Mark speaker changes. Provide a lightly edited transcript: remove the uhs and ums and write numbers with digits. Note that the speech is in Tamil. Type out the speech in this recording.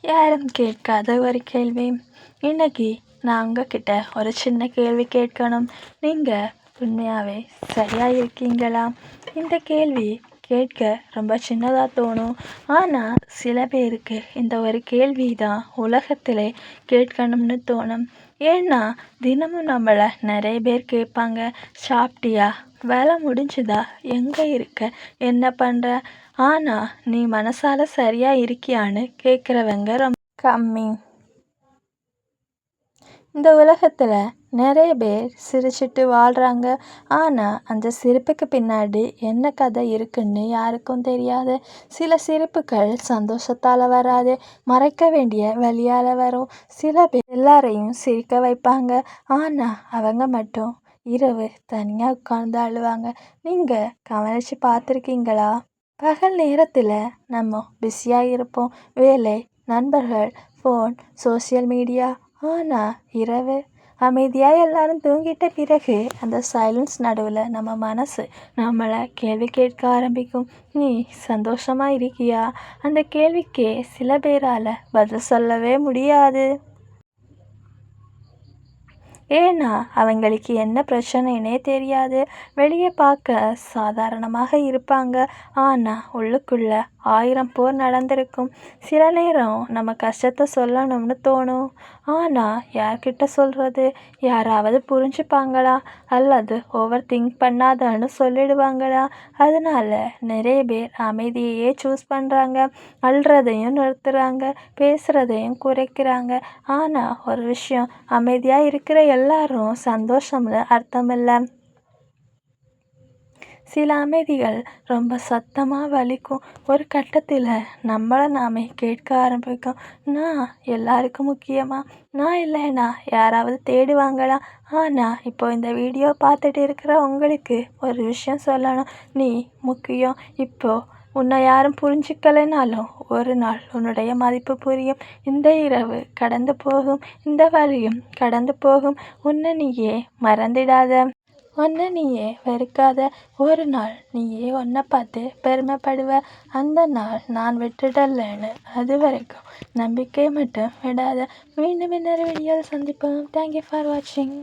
Speaker 1: யாரும் கேட்காத ஒரு கேள்வி. இன்னைக்கு நான் உங்ககிட்ட ஒரு சின்ன கேள்வி கேட்கணும். நீங்கள் உண்மையாகவே சரியாக இருக்கீங்களா? இந்த கேள்வி கேட்க ரொம்ப சின்னதாக தோணும். ஆனால் சில பேருக்கு இந்த ஒரு கேள்வி தான் உலகத்திலே கேட்கணும்னு தோணும். ஏன்னா தினமும் நம்மளை நிறைய பேர் கேட்பாங்க. சாப்பிட்டியா? வேலை முடிஞ்சுதா? எங்கே இருக்க? என்ன பண்ணுற? ஆனால் நீ மனசால சரியாக இருக்கியான்னு கேட்குறவங்க ரொம்ப கம்மி. இந்த உலகத்தில் நிறைய பேர் சிரிச்சிட்டு வாழ்கிறாங்க. ஆனால் அந்த சிரிப்புக்கு பின்னாடி என்ன கதை இருக்குன்னு யாருக்கும் தெரியாது. சில சிரிப்புகள் சந்தோஷத்தால் வராது, மறைக்க வேண்டிய வழியால் வரும். சில பேர் எல்லாரையும் சிரிக்க வைப்பாங்க. ஆனால் அவங்க மட்டும் இரவு தனியாக உட்கார்ந்து அழுவாங்க. நீங்கள் கவனித்து பார்த்துருக்கீங்களா? பகல் நேரத்தில் நம்ம பிஸியாக இருப்போம். வேலை, நண்பர்கள், ஃபோன், சோசியல் மீடியா. ஆனால் இரவு அமைதியாக எல்லாரும் தூங்கிட்ட பிறகு அந்த சைலன்ஸ் நடுவில் நம்ம மனசு நம்மளை கேள்வி கேட்க ஆரம்பிக்கும். நீ சந்தோஷமாக இருக்கியா? அந்த கேள்விக்கே சில பேரால் பதில் சொல்லவே முடியாது. ஏன்னா அவங்களுக்கு என்ன பிரச்சனைனே தெரியாது. வெளியே பார்க்க சாதாரணமாக இருப்பாங்க. ஆனால் உள்ளுக்குள்ள 1000 போர் நடந்திருக்கும். சில நேரம் நம்ம கஷ்டத்தை சொல்லணும்னு தோணும். ஆனால் யார்கிட்ட சொல்கிறது? யாராவது புரிஞ்சுப்பாங்களா? அல்லது ஓவர் திங்க் பண்ணாதன்னு சொல்லிடுவாங்களா? அதனால நிறைய பேர் அமைதியையே சூஸ் பண்ணுறாங்க. அழுறதையும் நிறுத்துகிறாங்க, பேசுகிறதையும் குறைக்கிறாங்க. ஆனால் ஒரு விஷயம், அமைதியாக இருக்கிற எல்லாரும் சந்தோஷம்னு அர்த்தமில்லை. சில அமைதிகள் ரொம்ப சத்தமாக வலிக்கும். ஒரு கட்டத்தில் நம்மளை நாமே கேட்க ஆரம்பிக்கும். நான் எல்லாருக்கும் முக்கியமா? நான் இல்லைனா யாராவது தேடுவாங்களா? ஆனால் இப்போ இந்த வீடியோ பார்த்துட்டு இருக்கிற உங்களுக்கு ஒரு விஷயம் சொல்லணும். நீ முக்கியம். இப்போது உன்னை யாரும் புரிஞ்சிக்கலைனாலும் ஒரு நாள் உன்னுடைய மதிப்பு புரியும். இந்த இரவு கடந்து போகும், இந்த வழியும் கடந்து போகும். உன்னை நீயே மறந்திடாத, உன்னை நீயே வெறுக்காத. ஒரு நாள் நீயே உன்னை பார்த்து பெருமைப்படுவ. அந்த நாள் நான் விட்டுடலைன்னு. அது வரைக்கும் நம்பிக்கை மட்டும் விடாத. மீண்டும் இன்னொரு வீடியோவில் சந்திப்போம். தேங்க்யூ ஃபார் வாட்சிங்.